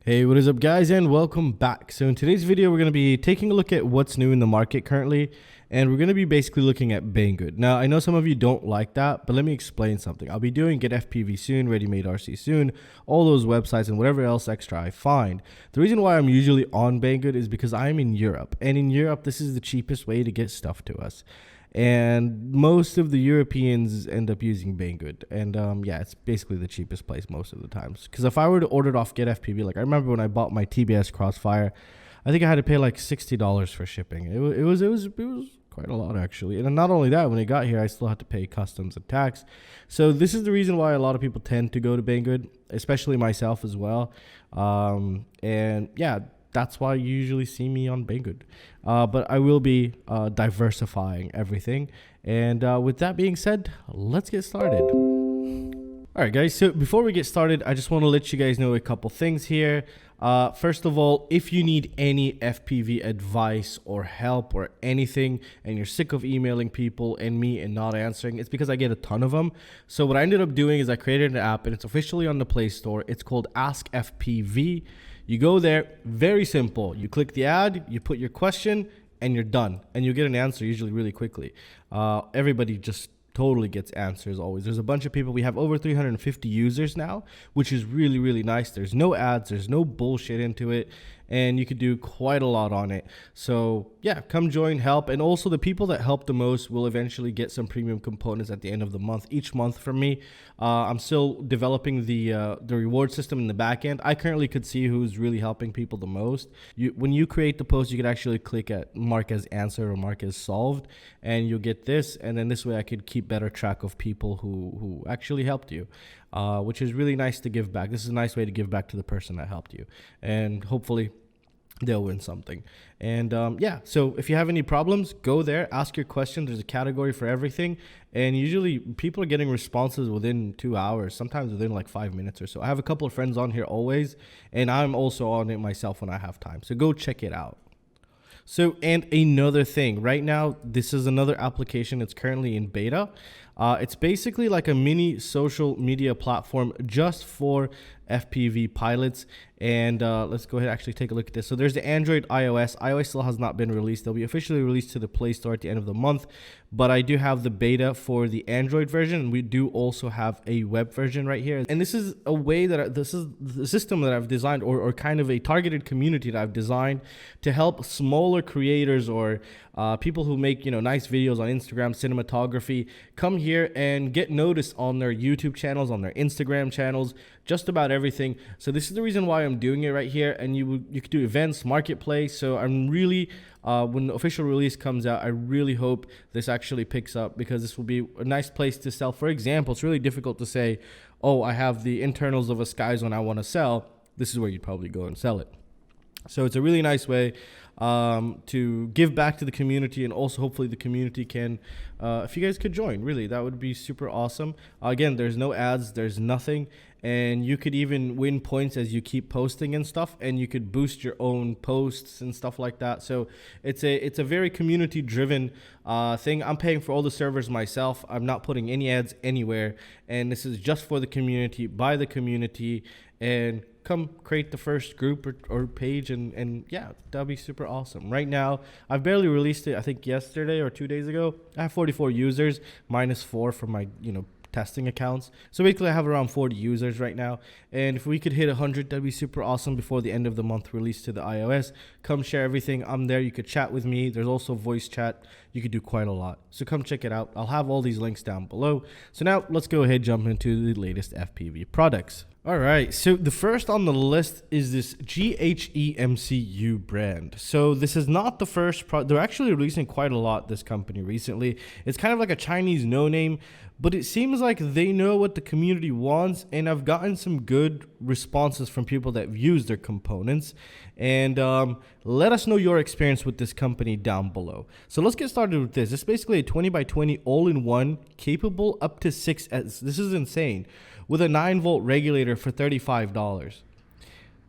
Hey, what is up guys, and welcome back. So in today's video, we're going to be taking a look at what's new in the market currently, and we're going to be basically looking at Banggood. Now, I know some of you don't like that, but let me explain something. I'll be doing GETFPV soon, Ready-Made RC soon, all those websites and whatever else extra I find. The reason why I'm usually on Banggood is because I'm in Europe, and in Europe, this is the cheapest way to get stuff to us. And most of the Europeans end up using Banggood, and yeah, it's basically the cheapest place most of the times. Because if I were to order it off GETFPV, like I remember when I bought my TBS Crossfire, I think I had to pay like $60 for shipping. It was quite a lot actually. And not only that, when it got here, I still had to pay customs and tax. So this is the reason why a lot of people tend to go to Banggood, especially myself as well. And yeah, that's why you usually see me on Banggood. But I will be diversifying everything. And with that being said, let's get started. All right, guys. So before we get started, I just want to let you guys know a couple things here. First of all, if you need any FPV advice or help or anything, and you're sick of emailing people and me and not answering, it's because I get a ton of them. So what I ended up doing is I created an app, and it's officially on the Play Store. It's called AskFPV. You go there, very simple. You click the ad, you put your question, and you're done. And you get an answer usually really quickly. Everybody just totally gets answers always. There's a bunch of people. We have over 350 users now, which is really, really nice. There's no ads. There's no bullshit into it. And you could do quite a lot on it. So yeah, come join, help. And also the people that help the most will eventually get some premium components at the end of the month, each month from me. I'm still developing the reward system in the back end. I currently could see who's really helping people the most. When you create the post, you could actually click at mark as answered or mark as solved, and you'll get this. And then this way I could keep better track of people who actually helped you. Which is really nice to give back. This is a nice way to give back to the person that helped you, and hopefully they'll win something. And yeah, so if you have any problems, go there, ask your question. There's a category for everything, and usually people are getting responses within 2 hours, sometimes within like 5 minutes or so. I have a couple of friends on here always, and I'm also on it myself when I have time, so go check it out. So, and another thing, right now, this is another application. It's currently in beta. It's basically like a mini social media platform just for FPV pilots. And let's go ahead and actually take a look at this. So there's the Android, iOS. iOS still has not been released. They'll be officially released to the Play Store at the end of the month. But I do have the beta for the Android version. And we do also have a web version right here. And this is a way that this is the system that I've designed, or kind of a targeted community that I've designed to help smaller creators or people who make, nice videos on Instagram, cinematography, come here and get noticed on their YouTube channels, on their Instagram channels, just about everything. So this is the reason why I'm doing it right here. And you could do events, marketplace. So I'm really, when the official release comes out, I really hope this actually picks up, because this will be a nice place to sell. For example, it's really difficult to say, oh, I have the internals of a Skyzone I want to sell. This is where you'd probably go and sell it. So it's a really nice way to give back to the community, and also hopefully the community can, if you guys could join, really, that would be super awesome. Again, there's no ads, there's nothing, and you could even win points as you keep posting and stuff, and you could boost your own posts and stuff like that. So it's a very community driven thing. I'm paying for all the servers myself. I'm not putting any ads anywhere, and this is just for the community, by the community. And come create the first group or page, and yeah, that'll be super awesome. Right now, I've barely released it. I think yesterday or 2 days ago. I have 44 users, minus 4 from my testing accounts. So basically I have around 40 users right now, and if we could hit 100, that'd be super awesome before the end of the month release to the iOS. Come share everything. I'm there. You could chat with me. There's also voice chat. You could do quite a lot, so come check it out. I'll have all these links down below. So now let's go ahead, jump into the latest FPV products. All right, so the first on the list is this GEMCU brand. So this is not the first product. They're actually releasing quite a lot, this company, recently. It's kind of like a Chinese no-name, but it seems like they know what the community wants, and I've gotten some good responses from people that have used their components. And let us know your experience with this company down below. So let's get started with this. It's basically a 20x20 all-in-one, capable up to 6S. This is insane. With a 9-volt regulator for $35.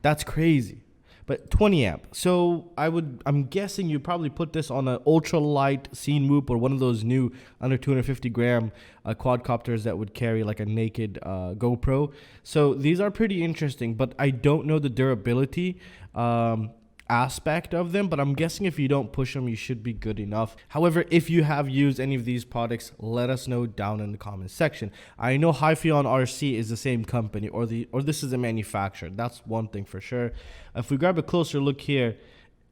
That's crazy. but 20 amp. So I'm guessing you probably put this on an ultra light scene whoop or one of those new under 250 gram quadcopters that would carry like a naked GoPro. So these are pretty interesting, but I don't know the durability aspect of them, but I'm guessing if you don't push them, you should be good enough. However, if you have used any of these products, let us know down in the comments section. I know Hyphion RC is the same company, or this is a manufacturer. That's one thing for sure. If we grab a closer look here,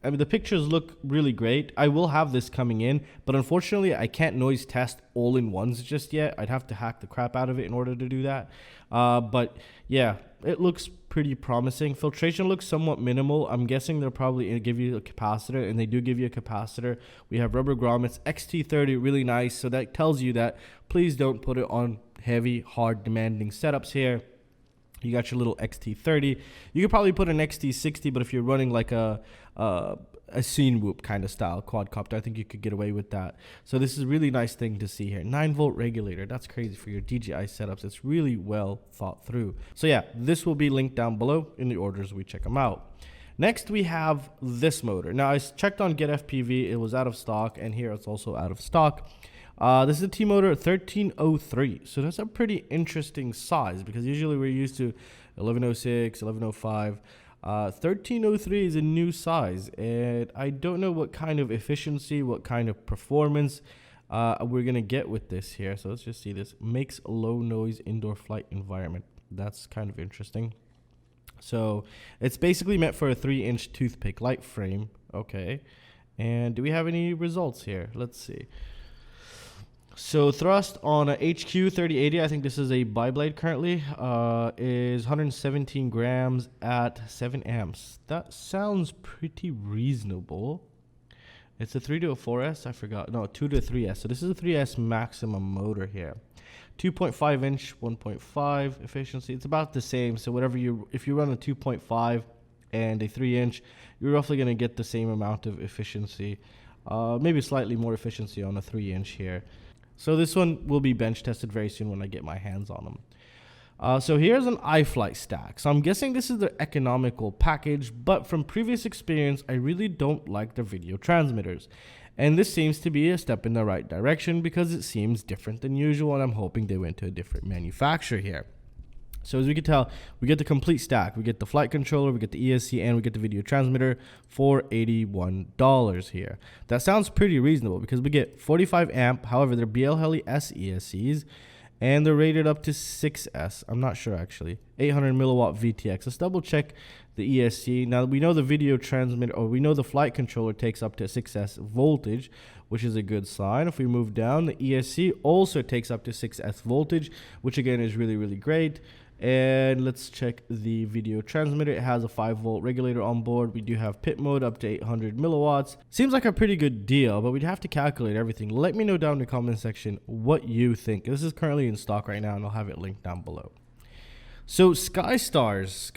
I mean, the pictures look really great. I will have this coming in, but unfortunately, I can't noise test all-in-ones just yet. I'd have to hack the crap out of it in order to do that. But yeah, it looks pretty promising. Filtration looks somewhat minimal. I'm guessing they'll probably give you a capacitor, and they do give you a capacitor. We have rubber grommets, XT30, really nice. So that tells you that please don't put it on heavy, hard, demanding setups here. You got your little XT30. You could probably put an XT60, but if you're running like a scene whoop kind of style quadcopter, I think you could get away with that. So this is a really nice thing to see here. 9-volt regulator. That's crazy for your DJI setups. It's really well thought through. So yeah, this will be linked down below in the orders we check them out. Next, we have this motor. Now, I checked on GETFPV. It was out of stock, and here it's also out of stock. This is a T-Motor 1303, so that's a pretty interesting size because usually we're used to 1106, 1105. 1303 is a new size, and I don't know what kind of efficiency, what kind of performance we're going to get with this here. So let's just see this. Makes a low noise indoor flight environment. That's kind of interesting. So it's basically meant for a 3-inch toothpick light frame. Okay. And do we have any results here? Let's see. So thrust on a HQ3080, I think this is a biblade currently, is 117 grams at 7 amps. That sounds pretty reasonable. It's a 3 to a 4S, I forgot. No, 2 to a 3S. So this is a 3S maximum motor here. 2.5 inch, 1.5 efficiency. It's about the same. So whatever if you run a 2.5 and a 3 inch, you're roughly going to get the same amount of efficiency. Maybe slightly more efficiency on a 3 inch here. So this one will be bench tested very soon when I get my hands on them. So here's an iFlight stack. So I'm guessing this is the economical package, but from previous experience, I really don't like the video transmitters. And this seems to be a step in the right direction because it seems different than usual, and I'm hoping they went to a different manufacturer here. So as we can tell, we get the complete stack. We get the flight controller, we get the ESC, and we get the video transmitter for $81 here. That sounds pretty reasonable because we get 45 amp. However, they're BLHeli S ESCs, and they're rated up to 6S. I'm not sure actually. 800 milliwatt VTX. Let's double check the ESC. Now we know the video transmitter, or we know the flight controller takes up to 6S voltage, which is a good sign. If we move down, the ESC also takes up to 6S voltage, which again is really, really great. And let's check the video transmitter. It has a 5-volt regulator on board. We do have pit mode up to 800 milliwatts. Seems like a pretty good deal, but we'd have to calculate everything. Let me know down in the comment section what you think. This is currently in stock right now, and I'll have it linked down below. So SkyStars.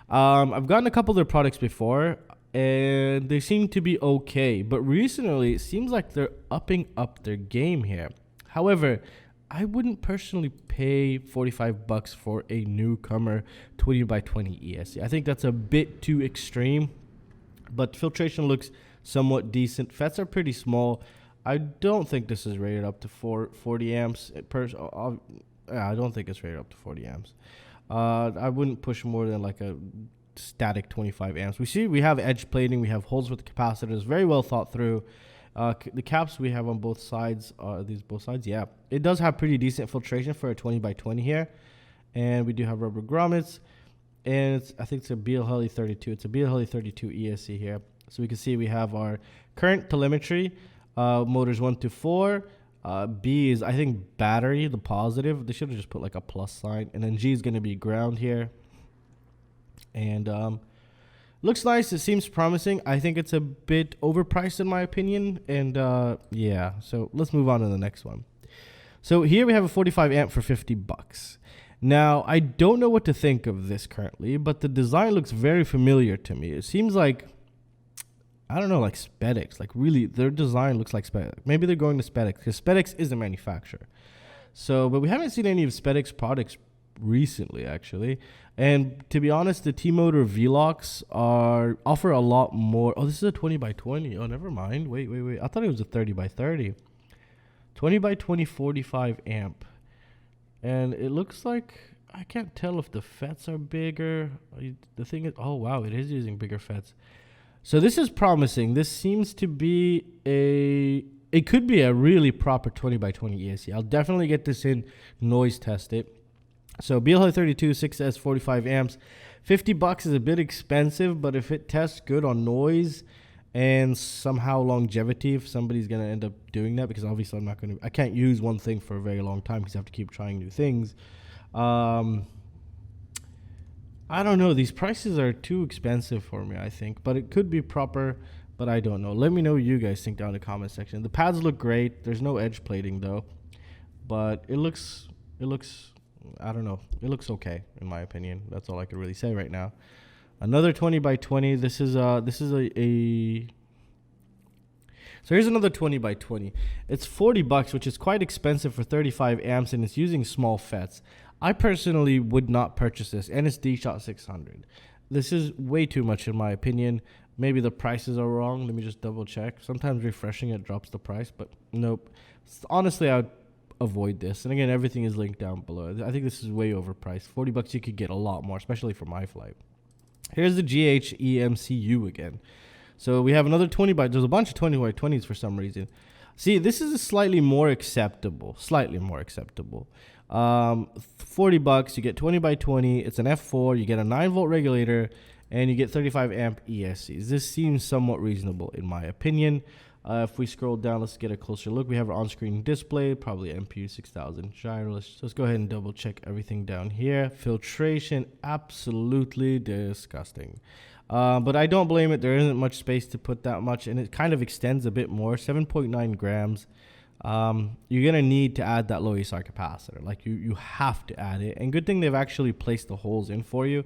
I've gotten a couple of their products before, and they seem to be okay. But recently, it seems like they're upping up their game here. However, I wouldn't personally pay $45 for a newcomer 20x20 ESC. I think that's a bit too extreme, but filtration looks somewhat decent. FETs are pretty small. I don't think this is rated up to 40 amps. I don't think it's rated up to 40 amps. I wouldn't push more than like a static 25 amps. We have edge plating. We have holes with the capacitors. Very well thought through. The caps we have on both sides, are these both sides? Yeah, it does have pretty decent filtration for a 20x20 here. And we do have rubber grommets, and I think it's a BLHeli32. It's a BLHeli32 ESC here. So we can see we have our current telemetry, motors 1 to 4. B is, I think, battery, the positive. They should have just put like a plus sign. And then G is going to be ground here. And looks nice. It seems promising. I think it's a bit overpriced in my opinion. And yeah, so let's move on to the next one. So here we have a 45 amp for $50. Now, I don't know what to think of this currently, but the design looks very familiar to me. It seems like, I don't know, like Spedix. Like really, their design looks like Spedix. Maybe they're going to Spedix because Spedix is a manufacturer. So, but we haven't seen any of Spedix products recently actually. And to be honest, the T-Motor V-Locks offer a lot more. Oh, this is a 20x20. Oh, never mind. Wait. I thought it was a 30x30. 20x20 45 amp. And it looks like, I can't tell if the FETs are bigger. The thing is, oh wow, it is using bigger FETs. So this is promising. This seems to be it could be a really proper 20x20 ESC. I'll definitely get this in, noise test it. So BL32 6S 45 amps, $50 is a bit expensive, but if it tests good on noise and somehow longevity, if somebody's gonna end up doing that, because obviously I can't use one thing for a very long time because I have to keep trying new things. I don't know, these prices are too expensive for me, I think, but it could be proper, but I don't know. Let me know what you guys think down in the comment section. The pads look great. There's no edge plating though, but it looks I don't know, it looks okay in my opinion. That's all I can really say right now. Another 20x20. This is so here's another 20x20. It's $40, which is quite expensive for 35 amps, and it's using small FETs. I personally would not purchase this, and it's D-Shot 600. This is way too much in my opinion. Maybe the prices are wrong. Let me just double check. Sometimes refreshing it drops the price, but nope. Honestly, I would avoid this. And again, everything is linked down below. I think this is way overpriced. $40 you could get a lot more, especially for my flight. Here's the GHEMCU again. So we have another 20x. There's a bunch of 20x20s for some reason. See, this is slightly more acceptable. $40. You get 20x20. It's an F4. You get a 9-volt regulator, and you get 35 amp ESCs. This seems somewhat reasonable in my opinion. If we scroll down, let's get a closer look. We have our on-screen display, probably MPU 6000 gyro. Let's go ahead and double check everything down here. Filtration, absolutely disgusting. But I don't blame it. There isn't much space to put that much, and it kind of extends a bit more. 7.9 grams. You're going to need to add that low ESR capacitor. Like you have to add it. And good thing they've actually placed the holes in for you.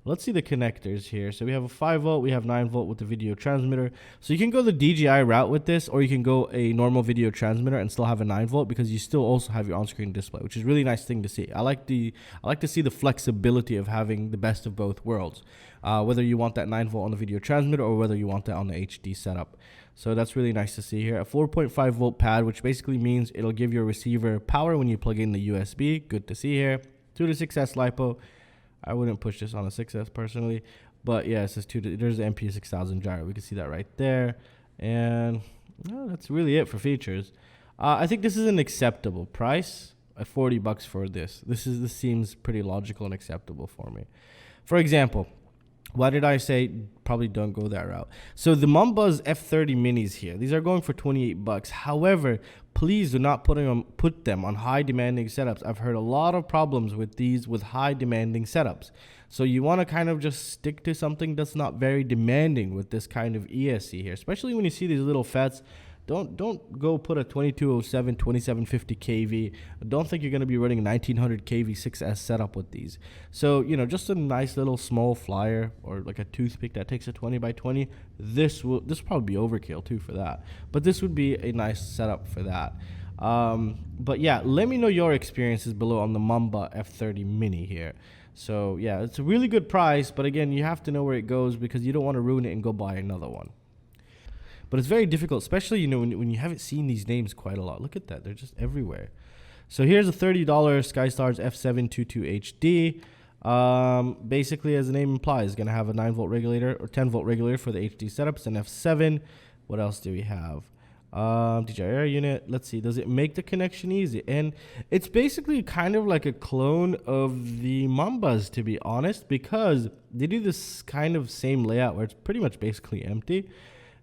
Let's see the connectors here. So we have a 5-volt, we have 9-volt with the video transmitter. So you can go the DJI route with this, or you can go a normal video transmitter and still have a 9-volt, because you still also have your on-screen display, which is a really nice thing to see. I like to see the flexibility of having the best of both worlds, whether you want that 9-volt on the video transmitter or whether you want that on the HD setup. So that's really nice to see here. A 4.5 volt pad, which basically means it'll give your receiver power when you plug in the USB. Good to see here. 2 to 6S LiPo. I wouldn't push this on a 6S personally, but yeah, it says there's the MPU 6000 gyro. We can see that right there. And that's really it for features. I think this is an acceptable price at $40 for this. This seems pretty logical and acceptable for me. For example, why did I say probably don't go that route? So the Mumbuzz F30 minis here, these are going for $28. However, please do not put them on high demanding setups. I've heard a lot of problems with these with high demanding setups. So you want to kind of just stick to something that's not very demanding with this kind of ESC here, especially when you see these little FETs. Don't go put a 2207, 2750 kV. Don't think you're going to be running a 1900 kV 6S setup with these. So, you know, just a nice little small flyer or like a toothpick that takes a 20x20. This will probably be overkill too for that. But this would be a nice setup for that. But yeah, let me know your experiences below on the Mamba F30 Mini here. So yeah, it's a really good price, but again, you have to know where it goes because you don't want to ruin it and go buy another one. But it's very difficult, especially, you know, when you haven't seen these names quite a lot. Look at that. They're just everywhere. So here's a $30 SkyStars F722 HD. Basically, as the name implies, it's going to have a 9-volt regulator or 10-volt regulator for the HD setup. It's an F7. What else do we have? DJI Air unit. Let's see. Does it make the connection easy? And it's basically kind of like a clone of the Mambas, to be honest, because they do this kind of same layout where it's pretty much basically empty.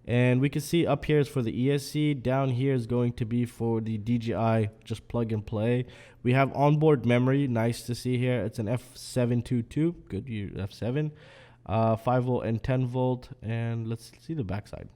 And we can see up here is for the ESC. Down here is going to be for the DJI, just plug and play. We have onboard memory. Nice to see here. It's an F722. Good, F7. 5-volt and 10-volt. And let's see the backside.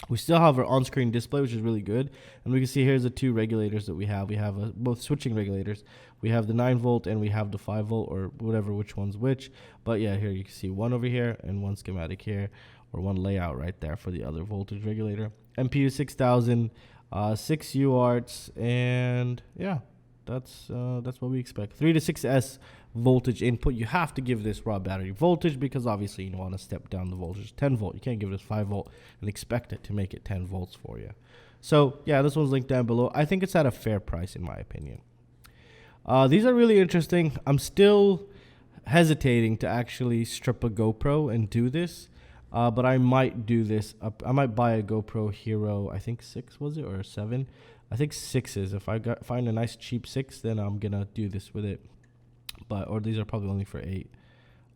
We still have our on-screen display, which is really good. And we can see here's the two regulators that we have. We have both switching regulators. We have the 9-volt and we have the 5-volt, or whatever, which one's which. But yeah, here you can see one over here and one schematic here, or one layout right there for the other voltage regulator. MPU 6000, 6 UARTs, and yeah, That's what we expect. 3 to 6S voltage input. You have to give this raw battery voltage because obviously you want to step down the voltage. 10 volt. You can't give this 5 volt and expect it to make it 10 volts for you. So yeah, this one's linked down below. I think it's at a fair price in my opinion. These are really interesting. I'm still hesitating to actually strip a GoPro and do this. But I might do this. I might buy a GoPro Hero, I think 6 was it, or 7? I think 6 is. If I find a nice cheap 6, then I'm going to do this with it. Or these are probably only for 8.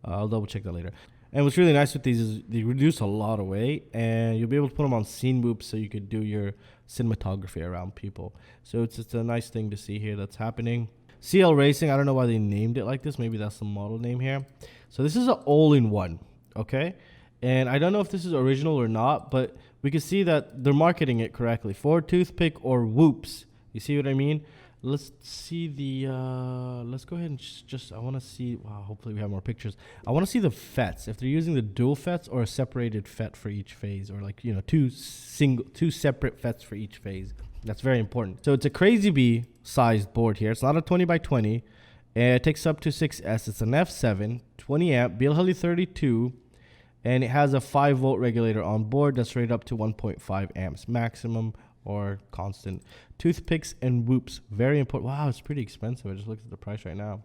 I'll double check that later. And what's really nice with these is they reduce a lot of weight, and you'll be able to put them on scene whoops so you could do your cinematography around people. So it's a nice thing to see here that's happening. CL Racing, I don't know why they named it like this. Maybe that's the model name here. So this is an all-in-one, okay? And I don't know if this is original or not, but we can see that they're marketing it correctly. 4 toothpick or whoops. You see what I mean? Let's see the, let's go ahead and just, I want to see, wow, hopefully we have more pictures. I want to see the FETs, if they're using the dual FETs or a separated FET for each phase, or like, you know, two separate FETs for each phase. That's very important. So it's a Crazy Bee sized board here. It's not a 20 by 20. And it takes up to 6S. It's an F7, 20 amp, AskFPV and it has a 5 volt regulator on board that's rated up to 1.5 amps maximum or constant. Toothpicks and whoops, very important. Wow, it's pretty expensive. I just looked at the price right now.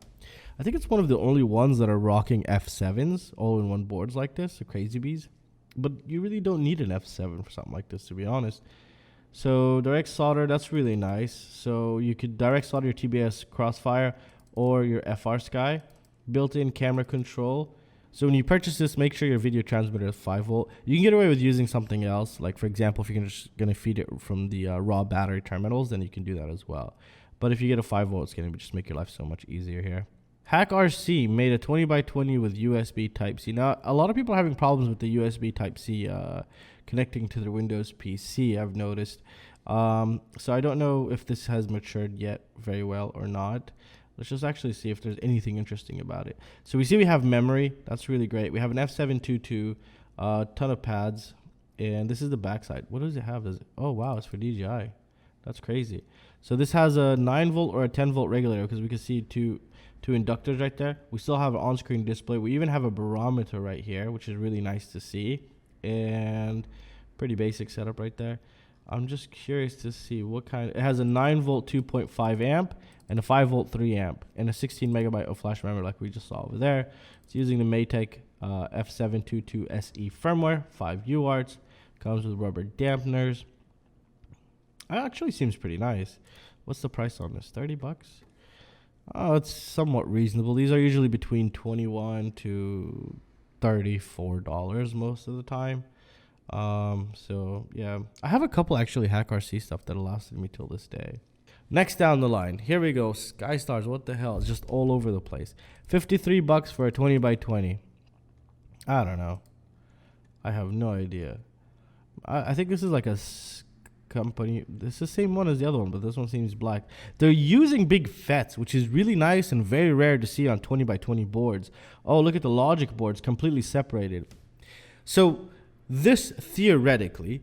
I think it's one of the only ones that are rocking F7s, all-in-one boards like this, the Crazy Bees. But you really don't need an F7 for something like this, to be honest. So direct solder, that's really nice. So you could direct solder your TBS Crossfire or your FR Sky. Built-in camera control. So when you purchase this, make sure your video transmitter is 5 volt. You can get away with using something else. Like, for example, if you're just going to feed it from the raw battery terminals, then you can do that as well. But if you get a 5 volt, it's going to just make your life so much easier here. Hakcrc made a 20 by 20 with USB Type-C. Now, a lot of people are having problems with the USB Type-C connecting to their Windows PC, I've noticed. So I don't know if this has matured yet very well or not. Let's just actually see if there's anything interesting about it. So we see we have memory. That's really great. We have an F722, ton of pads, and this is the backside. What does it have? Oh, wow, it's for DJI. That's crazy. So this has a 9 volt or a 10 volt regulator because we can see two inductors right there. We still have an on-screen display. We even have a barometer right here, which is really nice to see, and pretty basic setup right there. I'm just curious to see what kind. It has a 9 volt 2.5 amp and a 5 volt 3 amp and a 16 megabyte of flash memory like we just saw over there. It's using the Maytech F722 SE firmware, 5 UARTs. Comes with rubber dampeners. It actually seems pretty nice. What's the price on this? 30 bucks? Oh, it's somewhat reasonable. These are usually between $21 to $34 most of the time. So yeah, I have a couple actually Hakcrc stuff that lasted me till this day. Next down the line, here we go. SkyStars, what the hell? It's just all over the place. 53 bucks for a 20 by 20. I don't know. I have no idea. I think this is like a company. This is the same one as the other one, but this one seems black. They're using big FETs, which is really nice and very rare to see on 20 by 20 boards. Oh, look at the logic boards, completely separated. So this theoretically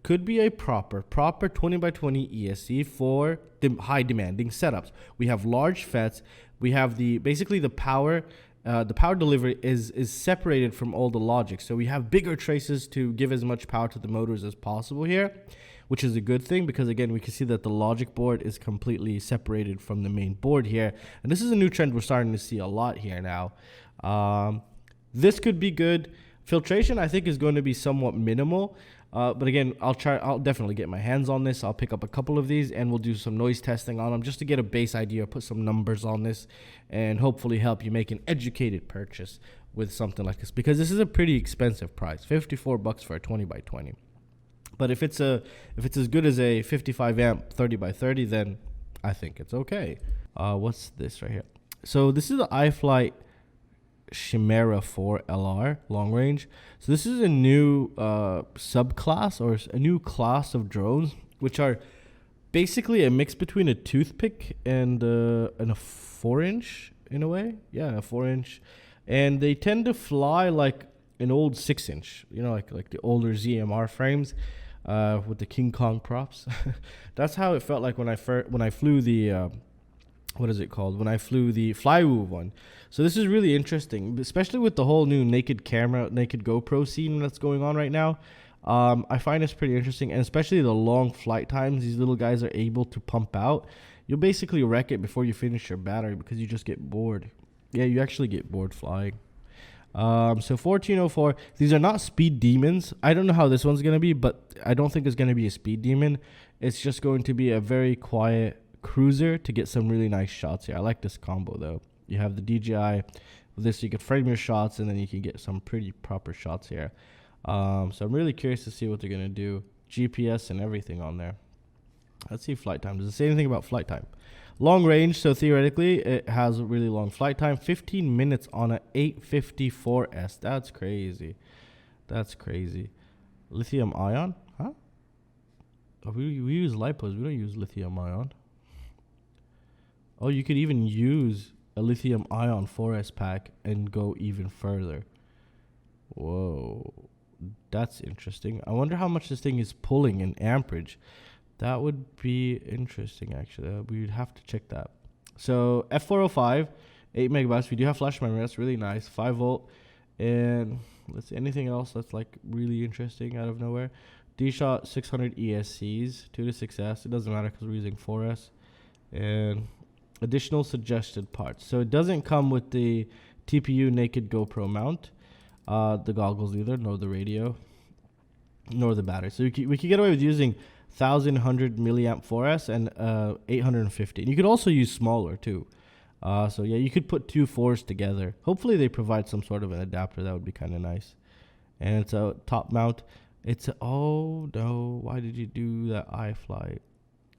could be a proper 20 by 20 ESC for the high demanding setups. We have large FETs. We have basically the power delivery is separated from all the logic. So we have bigger traces to give as much power to the motors as possible here, which is a good thing because again, we can see that the logic board is completely separated from the main board here. And this is a new trend we're starting to see a lot here now. This could be good. Filtration, I think, is going to be somewhat minimal. But again, I'll definitely get my hands on this. I'll pick up a couple of these and we'll do some noise testing on them just to get a base idea, put some numbers on this, and hopefully help you make an educated purchase with something like this, because this is a pretty expensive price, 54 bucks for a 20 by 20. But if it's as good as a 55 amp 30 by 30, then I think it's okay. What's this right here? So this is the iFlight Chimera 4 LR long range. So this is a new subclass or a new class of drones, which are basically a mix between a toothpick and a 4-inch in a way. Yeah, a 4-inch, and they tend to fly like an old 6-inch. You know, like the older ZMR frames. with the King Kong props. That's how it felt like when I flew the what is it called? When I flew the Flywoo one. So this is really interesting, especially with the whole new naked GoPro scene that's going on right now. I find this pretty interesting, and especially the long flight times these little guys are able to pump out. You'll basically wreck it before you finish your battery because you just get bored. Yeah, you actually get bored flying. So 1404, these are not speed demons. I don't know how this one's going to be, but I don't think it's going to be a speed demon. It's just going to be a very quiet cruiser to get some really nice shots here. I like this combo though. You have the DJI with this, you can frame your shots, and then you can get some pretty proper shots here. So I'm really curious to see what they're going to do. GPS and everything on there. Let's see flight time. Does it say anything about flight time? Long range, so theoretically it has a really long flight time. 15 minutes on an 854S. That's crazy. That's crazy. Lithium ion? Huh? Oh, we use LiPos. We don't use lithium ion. Oh, you could even use a lithium ion 4S pack and go even further. Whoa. That's interesting. I wonder how much this thing is pulling in amperage. That would be interesting, actually. We would have to check that. So F405, 8 megabytes. We do have flash memory. That's really nice. 5 volt. And let's see, anything else that's like really interesting out of nowhere. D-Shot 600 ESCs, 2 to 6S. It doesn't matter because we're using 4S. And additional suggested parts. So it doesn't come with the TPU naked GoPro mount, the goggles either, nor the radio, nor the battery. So we could get away with using 1100 milliamp 4S and 850. And you could also use smaller too. So yeah, you could put 2 4s together. Hopefully they provide some sort of an adapter. That would be kind of nice. And it's a top mount. It's a, oh no, why did you do that iFly?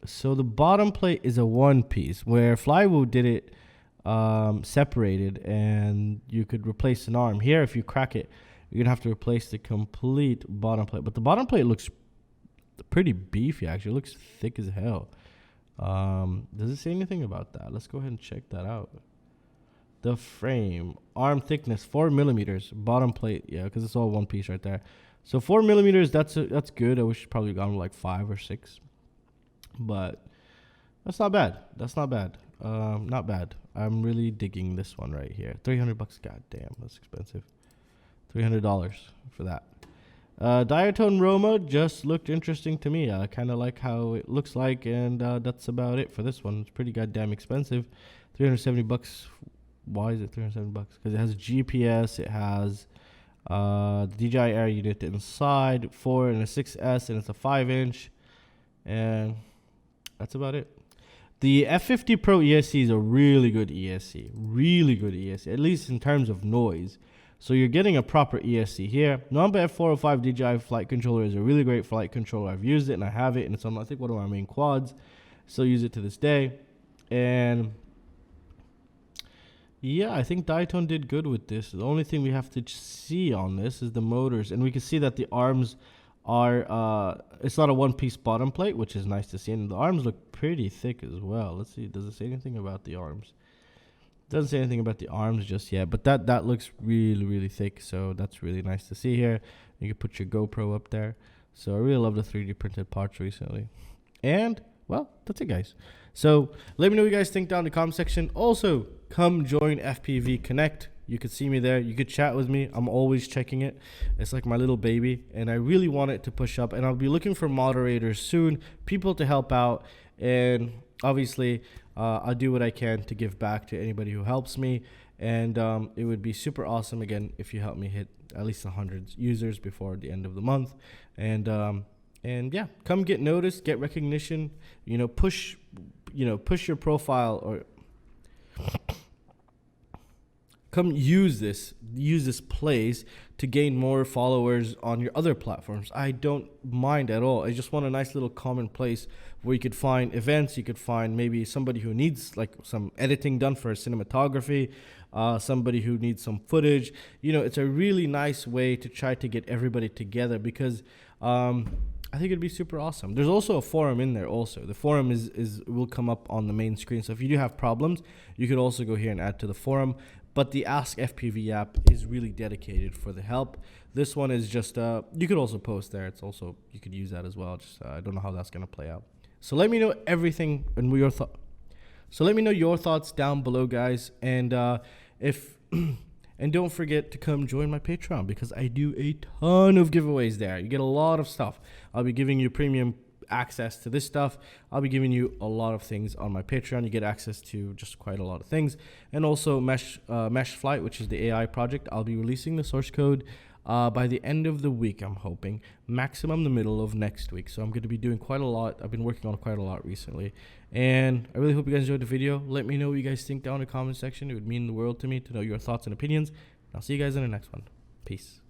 So the bottom plate is a one piece, where Flywoo did it separated, and you could replace an arm. Here, if you crack it, you're gonna have to replace the complete bottom plate. But the bottom plate looks pretty beefy, actually. It looks thick as hell. Does it say anything about that? Let's go ahead and check that out. The frame, arm thickness 4 millimeters, bottom plate, yeah, because it's all one piece right there. So 4 millimeters, that's good. I wish it probably gone like 5 or 6, but that's not bad. That's not bad. Not bad. I'm really digging this one right here. $300. God damn, that's expensive. $300 for that. Diatone Roma just looked interesting to me. I kind of like how it looks like, and that's about it for this one. It's pretty goddamn expensive. $370. Why is it $370? Because it has GPS, it has the DJI Air unit inside, 4 and a 6S, and it's a 5-inch, and that's about it. The F50 Pro ESC is a really good ESC, at least in terms of noise. So you're getting a proper ESC here. Number F405 DJI flight controller is a really great flight controller. I've used it and I have it, and it's on, I think, one of my main quads. Still use it to this day. And yeah, I think Diatone did good with this. The only thing we have to see on this is the motors, and we can see that the arms are it's not a one-piece bottom plate, which is nice to see, and the arms look pretty thick as well. Let's see, does it say anything about the arms? Doesn't say anything about the arms just yet, but that looks really thick, so that's really nice to see here. You can put your GoPro up there. So I really love the 3D printed parts recently. And well, that's it, guys. So let me know what you guys think down in the comment section. Also, come join FPV Connect. You could see me there. You could chat with me. I'm always checking it. It's like my little baby, and I really want it to push up. And I'll be looking for moderators soon, people to help out, and obviously I'll do what I can to give back to anybody who helps me. And it would be super awesome, again, if you help me hit at least 100 users before the end of the month. And yeah, come get noticed, get recognition, push your profile, or come use this place to gain more followers on your other platforms. I don't mind at all. I just want a nice little common place where you could find events. You could find maybe somebody who needs like some editing done for cinematography, somebody who needs some footage. It's a really nice way to try to get everybody together, because I think it'd be super awesome. There's also a forum in there also. The forum will come up on the main screen. So if you do have problems, you could also go here and add to the forum. but the AskFPV app is really dedicated for the help. This one is just, you could also post there. It's also, you could use that as well. Just, I don't know how that's going to play out. So let me know everything and your So let me know your thoughts down below, guys. And and don't forget to come join my Patreon, because I do a ton of giveaways there. You get a lot of stuff. I'll be giving you premium access to this stuff. I'll be giving you a lot of things on my Patreon. You get access to just quite a lot of things. And also Mesh Flight, which is the AI project. I'll be releasing the source code by the end of the week, I'm hoping. Maximum the middle of next week. So I'm going to be doing quite a lot. I've been working on quite a lot recently. And I really hope you guys enjoyed the video. Let me know what you guys think down in the comment section. It would mean the world to me to know your thoughts and opinions. I'll see you guys in the next one. Peace.